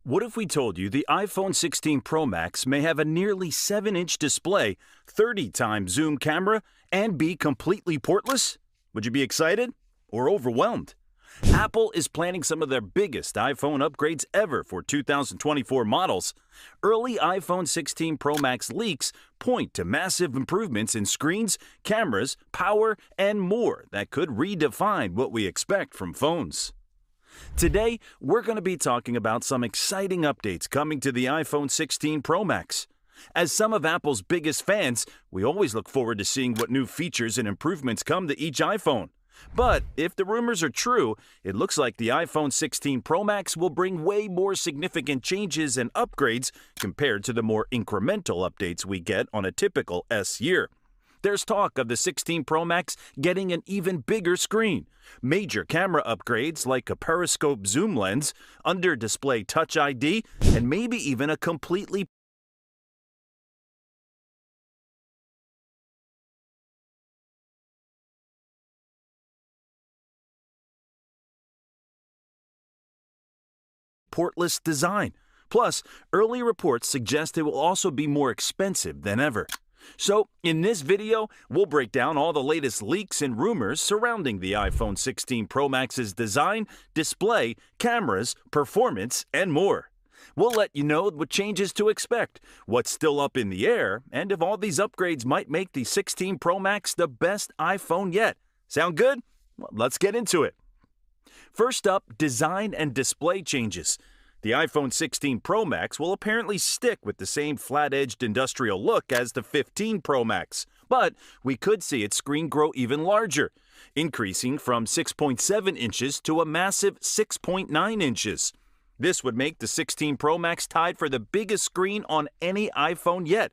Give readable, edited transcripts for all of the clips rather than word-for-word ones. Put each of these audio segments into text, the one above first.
What if we told you the iPhone 16 Pro Max may have a nearly 7-inch display, 30 times zoom camera, and be completely portless? Would you be excited or overwhelmed? Apple is planning some of their biggest iPhone upgrades ever for 2024 models. Early iPhone 16 Pro Max leaks point to massive improvements in screens, cameras, power, and more that could redefine what we expect from phones. Today, we're going to be talking about some exciting updates coming to the iPhone 16 Pro Max. As some of Apple's biggest fans, we always look forward to seeing what new features and improvements come to each iPhone. But if the rumors are true, it looks like the iPhone 16 Pro Max will bring way more significant changes and upgrades compared to the more incremental updates we get on a typical S year. There's talk of the 16 Pro Max getting an even bigger screen, major camera upgrades like a periscope zoom lens, under-display Touch ID, and maybe even a completely portless design. Plus, early reports suggest it will also be more expensive than ever. So, in this video, we'll break down all the latest leaks and rumors surrounding the iPhone 16 Pro Max's design, display, cameras, performance, and more. We'll let you know what changes to expect, what's still up in the air, and if all these upgrades might make the 16 Pro Max the best iPhone yet. Sound good? Well, let's get into it. First up, design and display changes. The iPhone 16 Pro Max will apparently stick with the same flat-edged industrial look as the 15 Pro Max, but we could see its screen grow even larger, increasing from 6.7 inches to a massive 6.9 inches. This would make the 16 Pro Max tied for the biggest screen on any iPhone yet.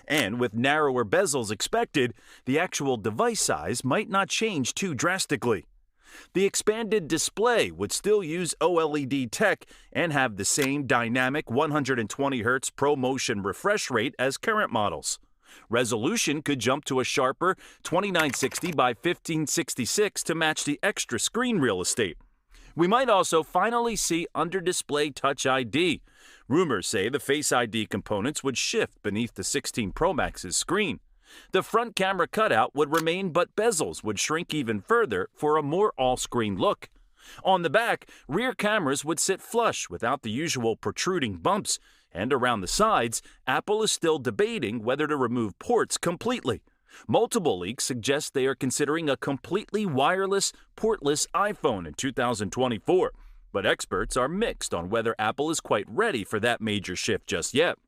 And with narrower bezels expected, the actual device size might not change too drastically. The expanded display would still use OLED tech and have the same dynamic 120Hz ProMotion refresh rate as current models. Resolution could jump to a sharper 2960 by 1566 to match the extra screen real estate. We might also finally see under-display Touch ID. Rumors say the Face ID components would shift beneath the 16 Pro Max's screen. The front camera cutout would remain, but bezels would shrink even further for a more all-screen look. On the back, rear cameras would sit flush without the usual protruding bumps, and around the sides, Apple is still debating whether to remove ports completely. Multiple leaks suggest they are considering a completely wireless, portless iPhone in 2024, but experts are mixed on whether Apple is quite ready for that major shift just yet.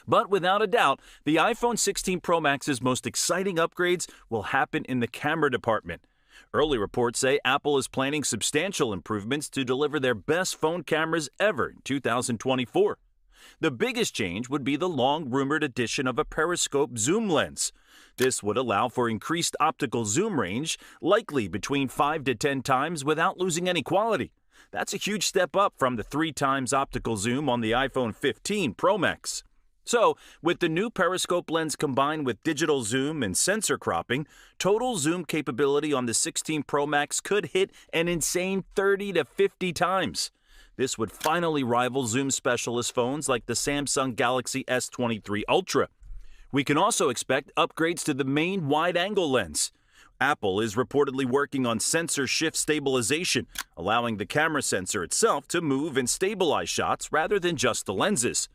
But without a doubt, the iPhone 16 Pro Max's most exciting upgrades will happen in the camera department. Early reports say Apple is planning substantial improvements to deliver their best phone cameras ever in 2024. The biggest change would be the long-rumored addition of a periscope zoom lens. This would allow for increased optical zoom range, likely between 5 to 10 times without losing any quality. That's a huge step up from the 3 times optical zoom on the iPhone 15 Pro Max. So, with the new periscope lens combined with digital zoom and sensor cropping, total zoom capability on the 16 Pro Max could hit an insane 30 to 50 times. This would finally rival zoom specialist phones like the Samsung Galaxy S23 Ultra. We can also expect upgrades to the main wide-angle lens. Apple is reportedly working on sensor shift stabilization, allowing the camera sensor itself to move and stabilize shots rather than just the lenses.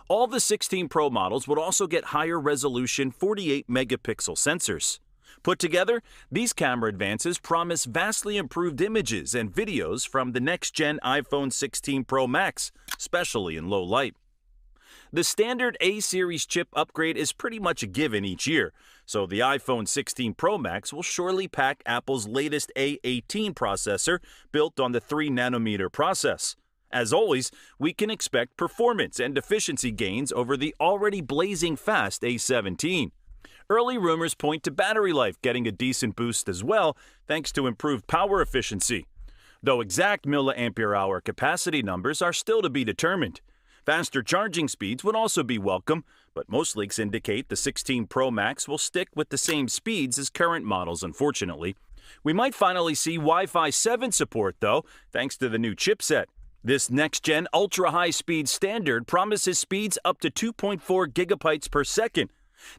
All the 16 Pro models would also get higher resolution 48-megapixel sensors. Put together, these camera advances promise vastly improved images and videos from the next-gen iPhone 16 Pro Max, especially in low light. The standard A-series chip upgrade is pretty much a given each year, so the iPhone 16 Pro Max will surely pack Apple's latest A18 processor built on the 3-nanometer process. As always, we can expect performance and efficiency gains over the already blazing fast A17. Early rumors point to battery life getting a decent boost as well, thanks to improved power efficiency. Though exact milliampere-hour capacity numbers are still to be determined. Faster charging speeds would also be welcome, but most leaks indicate the 16 Pro Max will stick with the same speeds as current models, unfortunately. We might finally see Wi-Fi 7 support, though, thanks to the new chipset. This next-gen ultra-high-speed standard promises speeds up to 2.4 gigabytes per second.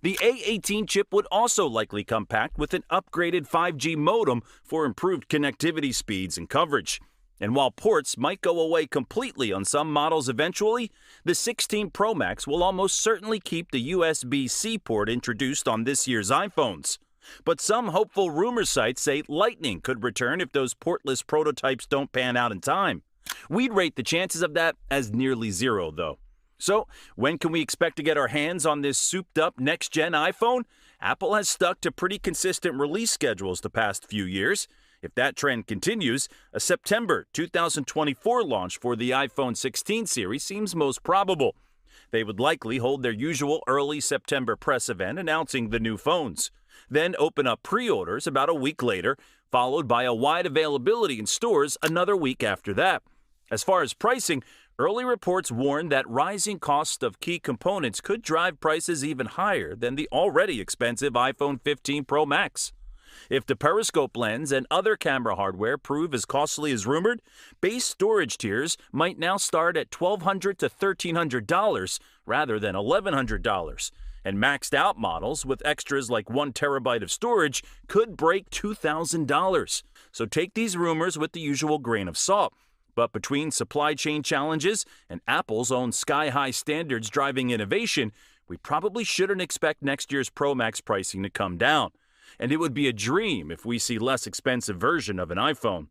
The A18 chip would also likely come packed with an upgraded 5G modem for improved connectivity speeds and coverage. And while ports might go away completely on some models eventually, the 16 Pro Max will almost certainly keep the USB-C port introduced on this year's iPhones. But some hopeful rumor sites say Lightning could return if those portless prototypes don't pan out in time. We'd rate the chances of that as nearly zero, though. So, when can we expect to get our hands on this souped-up next-gen iPhone? Apple has stuck to pretty consistent release schedules the past few years. If that trend continues, a September 2024 launch for the iPhone 16 series seems most probable. They would likely hold their usual early September press event announcing the new phones, then open up pre-orders about a week later, followed by a wide availability in stores another week after that. As far as pricing, early reports warn that rising costs of key components could drive prices even higher than the already expensive iPhone 15 Pro Max. If the periscope lens and other camera hardware prove as costly as rumored, base storage tiers might now start at $1,200 to $1,300 rather than $1,100. And maxed out models with extras like 1 terabyte of storage could break $2,000. So take these rumors with the usual grain of salt. But between supply chain challenges and Apple's own sky-high standards driving innovation, we probably shouldn't expect next year's Pro Max pricing to come down. And it would be a dream if we see less expensive version of an iPhone.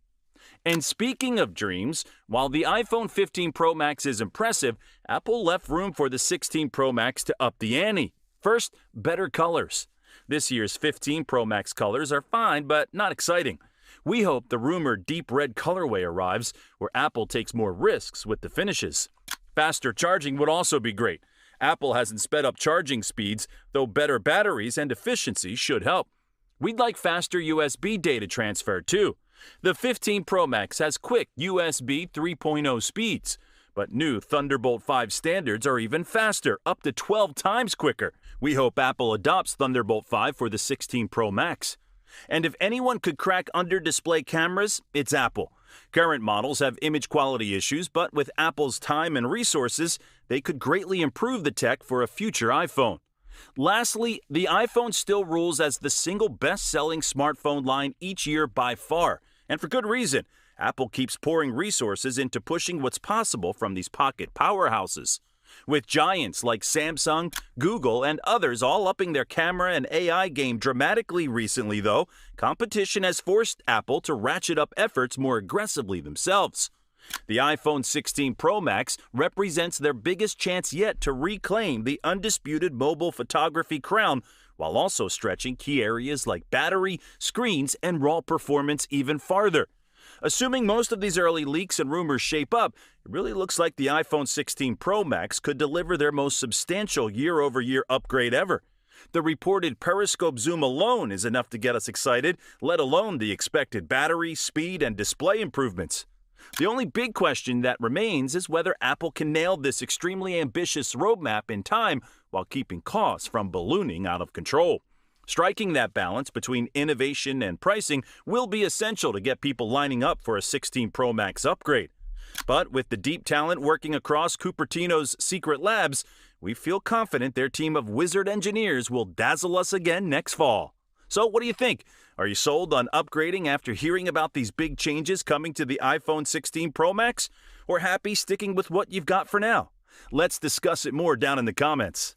And speaking of dreams, while the iPhone 15 Pro Max is impressive, Apple left room for the 16 Pro Max to up the ante. First, better colors. This year's 15 Pro Max colors are fine, but not exciting. We hope the rumored deep red colorway arrives, where Apple takes more risks with the finishes. Faster charging would also be great. Apple hasn't sped up charging speeds, though better batteries and efficiency should help. We'd like faster USB data transfer, too. The 15 Pro Max has quick USB 3.0 speeds, but new Thunderbolt 5 standards are even faster, up to 12 times quicker. We hope Apple adopts Thunderbolt 5 for the 16 Pro Max. And if anyone could crack under-display cameras, it's Apple. Current models have image quality issues, but with Apple's time and resources, they could greatly improve the tech for a future iPhone. Lastly, the iPhone still rules as the single best-selling smartphone line each year by far, and for good reason. Apple keeps pouring resources into pushing what's possible from these pocket powerhouses. With giants like Samsung, Google, and others all upping their camera and AI game dramatically recently, though, competition has forced Apple to ratchet up efforts more aggressively themselves. The iPhone 16 Pro Max represents their biggest chance yet to reclaim the undisputed mobile photography crown, while also stretching key areas like battery, screens, and raw performance even farther. Assuming most of these early leaks and rumors shape up, it really looks like the iPhone 16 Pro Max could deliver their most substantial year-over-year upgrade ever. The reported periscope zoom alone is enough to get us excited, let alone the expected battery, speed, and display improvements. The only big question that remains is whether Apple can nail this extremely ambitious roadmap in time while keeping costs from ballooning out of control. Striking that balance between innovation and pricing will be essential to get people lining up for a 16 Pro Max upgrade. But with the deep talent working across Cupertino's secret labs, we feel confident their team of wizard engineers will dazzle us again next fall. So what do you think? Are you sold on upgrading after hearing about these big changes coming to the iPhone 16 Pro Max? Or happy sticking with what you've got for now? Let's discuss it more down in the comments.